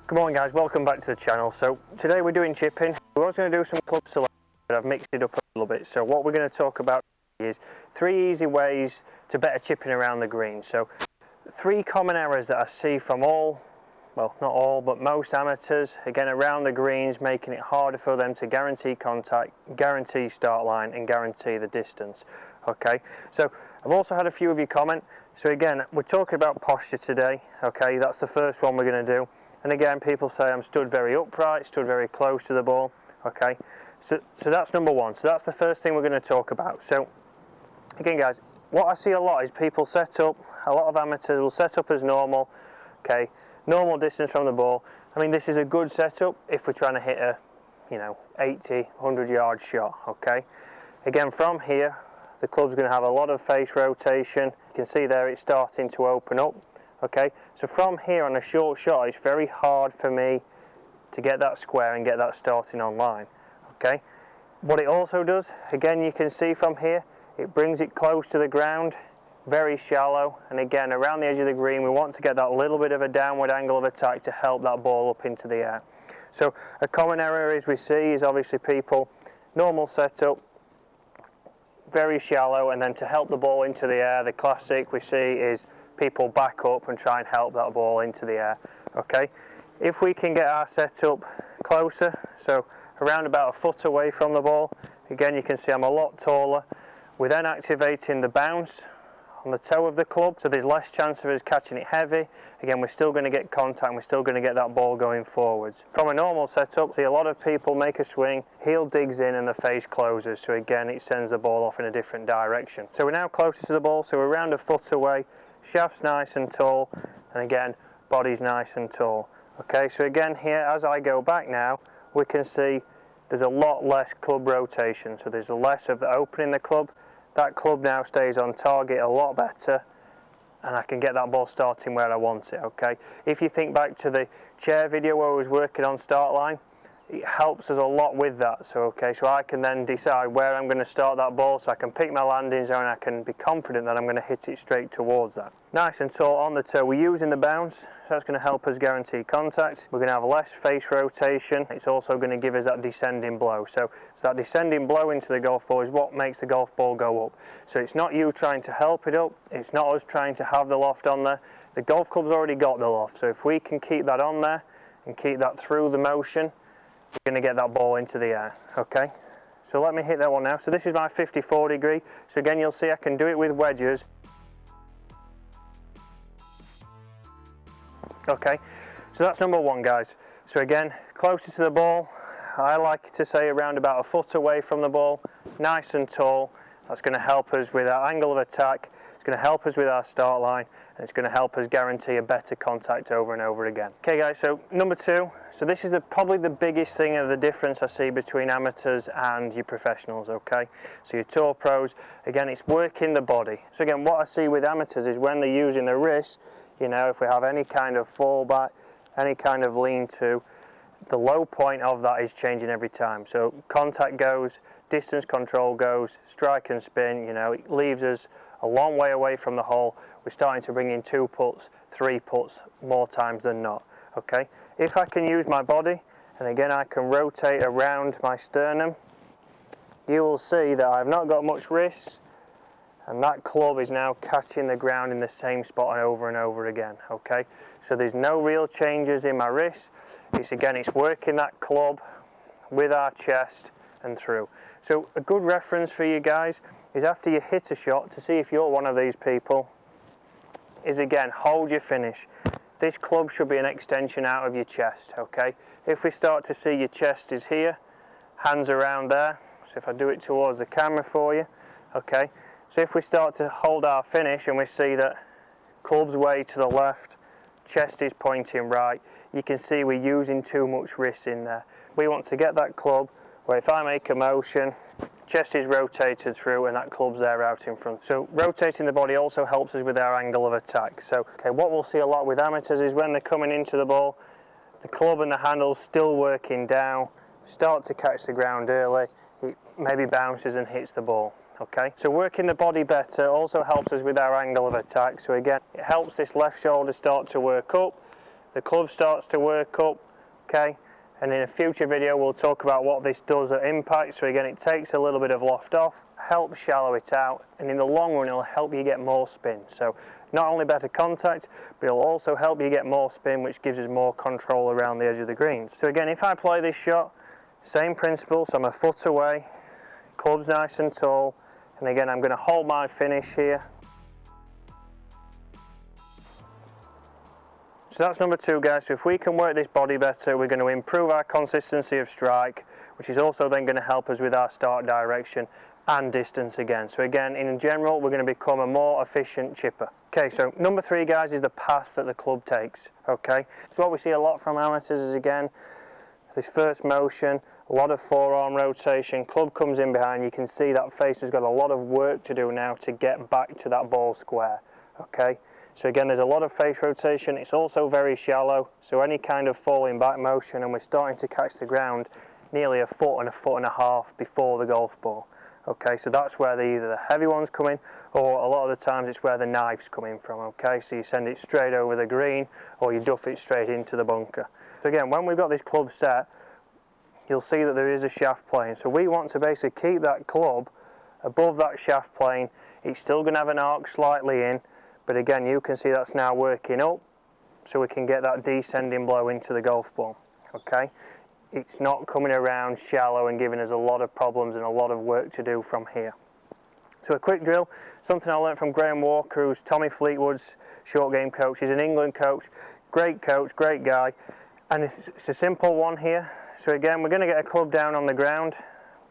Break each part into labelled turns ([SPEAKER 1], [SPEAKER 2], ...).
[SPEAKER 1] Good morning guys, welcome back to the channel. So today we're doing chipping. We're also going to do some club selection, but I've mixed it up a little bit. So what we're going to talk about is 3 easy ways to better chipping around the green. So 3 common errors that I see from all, well not all, but most amateurs, again around the greens, making it harder for them to guarantee contact, guarantee start line and guarantee the distance. Okay, so I've also had a few of you comment. So again, we're talking about posture today. Okay, that's the first one we're going to do. And again, people say I'm stood very upright, stood very close to the ball. Okay, so that's number one. So that's the first thing we're going to talk about. So again guys, what I see a lot is people set up, a lot of amateurs will set up as normal. Okay, normal distance from the ball. I mean, this is a good setup if we're trying to hit a 80, 100 yard shot. Okay, again from here the club's going to have a lot of face rotation. You can see there it's starting to open up. Okay, so from here on a short shot, it's very hard for me to get that square and get that starting on line. Okay, what it also does, again you can see from here, it brings it close to the ground, very shallow, and again around the edge of the green we want to get that little bit of a downward angle of attack to help that ball up into the air. So a common error is we see is obviously people, normal setup, very shallow, and then to help the ball into the air, the classic we see is people back up and try and help that ball into the air. Okay, if we can get our setup closer, so around about a foot away from the ball, again you can see I'm a lot taller. We're then activating the bounce on the toe of the club, so there's less chance of us catching it heavy. Again, we're still going to get contact and we're still going to get that ball going forwards. From a normal setup, see a lot of people make a swing, heel digs in and the face closes, so again it sends the ball off in a different direction. So we're now closer to the ball, so we're around a foot away, shaft's nice and tall, and again body's nice and tall. Okay, so again here as I go back now, we can see there's a lot less club rotation, so there's less of the opening the club. That club now stays on target a lot better, and I can get that ball starting where I want it. Okay, if you think back to the chair video where I was working on start line, it helps us a lot with that. So okay, so I can then decide where I'm going to start that ball, so I can pick my landing zone, I can be confident that I'm going to hit it straight towards that. Nice and tall on the toe, we're using the bounce, so that's going to help us guarantee contact. We're going to have less face rotation, it's also going to give us that descending blow. So that descending blow into the golf ball is what makes the golf ball go up. So it's not you trying to help it up, it's not us trying to have the loft on there. The golf club's already got the loft, so if we can keep that on there and keep that through the motion, we're going to get that ball into the air. Okay, so let me hit that one now. So this is my 54 degree, so again you'll see I can do it with wedges. Okay, so that's number one guys. So again, closer to the ball, I like to say around about a foot away from the ball, nice and tall. That's going to help us with our angle of attack, it's going to help us with our start line, and it's going to help us guarantee a better contact over and over again. Okay guys, so number two, so this is probably the biggest thing of the difference I see between amateurs and your professionals. Okay, so your tour pros, again it's working the body. So again what I see with amateurs is when they're using the wrist, if we have any kind of fallback, any kind of lean to, the low point of that is changing every time. So contact goes, distance control goes, strike and spin, it leaves us a long way away from the hole. We're starting to bring in 2 putts, 3 putts more times than not. Okay, if I can use my body, and again I can rotate around my sternum, you will see that I've not got much wrist, and that club is now catching the ground in the same spot and over again. Okay, so there's no real changes in my wrist. It's working that club with our chest and through. So a good reference for you guys is after you hit a shot, to see if you're one of these people, is again hold your finish. This club should be an extension out of your chest. Okay, if we start to see your chest is here, hands around there, so if I do it towards the camera for you, okay, so if we start to hold our finish and we see that club's way to the left, chest is pointing right, you can see we're using too much wrist in there. We want to get that club where if I make a motion, chest is rotated through and that club's there out in front. So rotating the body also helps us with our angle of attack. So okay, what we'll see a lot with amateurs is when they're coming into the ball, the club and the handle's still working down, start to catch the ground early, it maybe bounces and hits the ball. Okay, so working the body better also helps us with our angle of attack. So again, it helps this left shoulder start to work up, the club starts to work up, okay, and in a future video we'll talk about what this does at impact. So again, it takes a little bit of loft off, helps shallow it out, and in the long run it'll help you get more spin. So not only better contact, but it'll also help you get more spin, which gives us more control around the edge of the greens. So again, if I play this shot, same principle, so I'm a foot away, club's nice and tall, and again I'm going to hold my finish here. So that's number 2, guys. So if we can work this body better, we're going to improve our consistency of strike, which is also then going to help us with our start direction and distance again. So again, in general, we're going to become a more efficient chipper. Okay, so number 3, guys, is the path that the club takes. Okay, so what we see a lot from amateurs is, again, this first motion, a lot of forearm rotation, club comes in behind. You can see that face has got a lot of work to do now to get back to that ball square. Okay, so again, there's a lot of face rotation. It's also very shallow, so any kind of falling back motion, and we're starting to catch the ground nearly a foot and a half before the golf ball. Okay, so that's where either the heavy ones come in, or a lot of the times it's where the knives come in from. Okay, so you send it straight over the green, or you duff it straight into the bunker. So again, when we've got this club set, you'll see that there is a shaft plane. So we want to basically keep that club above that shaft plane. It's still going to have an arc slightly in, but again, you can see that's now working up, so we can get that descending blow into the golf ball. Okay, it's not coming around shallow and giving us a lot of problems and a lot of work to do from here. So a quick drill, something I learned from Graham Walker, who's Tommy Fleetwood's short game coach. He's an England coach, great guy, and it's a simple one here. So again, we're going to get a club down on the ground.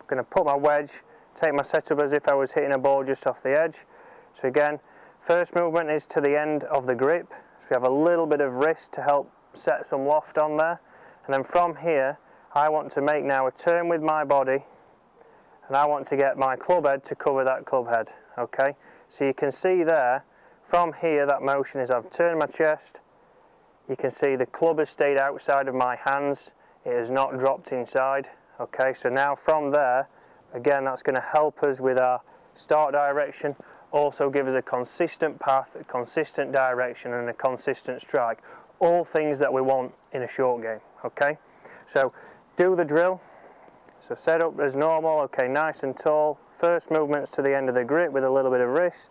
[SPEAKER 1] I'm going to put my wedge, take my setup as if I was hitting a ball just off the edge. So again, first movement is to the end of the grip, so we have a little bit of wrist to help set some loft on there, and then from here I want to make now a turn with my body, and I want to get my club head to cover that club head. Okay, so you can see there, from here that motion is I've turned my chest, you can see the club has stayed outside of my hands, it has not dropped inside. Okay, so now from there, again, that's going to help us with our start direction, also give us a consistent path, a consistent direction, and a consistent strike. All things that we want in a short game. Okay, so do the drill. So set up as normal, okay, nice and tall. First movement's to the end of the grip with a little bit of wrist.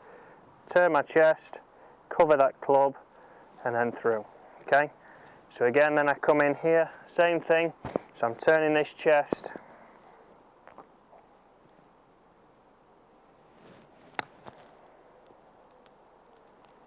[SPEAKER 1] Turn my chest, cover that club, and then through. Okay, so again, then I come in here, same thing. So I'm turning this chest.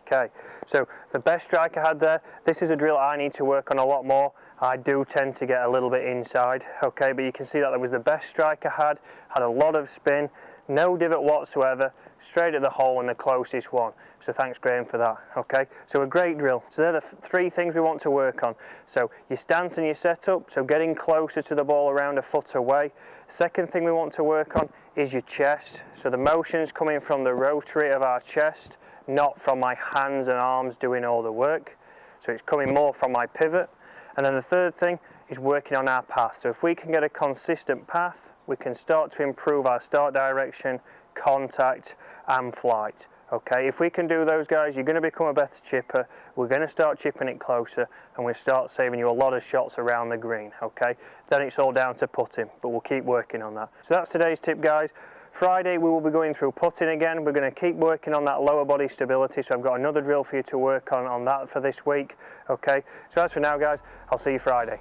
[SPEAKER 1] Okay, so the best strike I had there, this is a drill I need to work on a lot more. I do tend to get a little bit inside, okay, but you can see that was the best strike I had a lot of spin, no divot whatsoever, straight at the hole and the closest one. So thanks Graham for that, okay. So a great drill. So they're the 3 things we want to work on. So your stance and your setup, so getting closer to the ball around a foot away. Second thing we want to work on is your chest. So the motion is coming from the rotary of our chest, not from my hands and arms doing all the work. So it's coming more from my pivot. And then the third thing is working on our path. So if we can get a consistent path, we can start to improve our start direction, contact and flight. Okay, if we can do those, guys, you're going to become a better chipper. We're going to start chipping it closer, and we'll start saving you a lot of shots around the green. Okay, then it's all down to putting, but we'll keep working on that. So that's today's tip, guys. Friday we will be going through putting again. We're going to keep working on that lower body stability, so I've got another drill for you to work on that for this week. Okay, so as for now, guys, I'll see you Friday.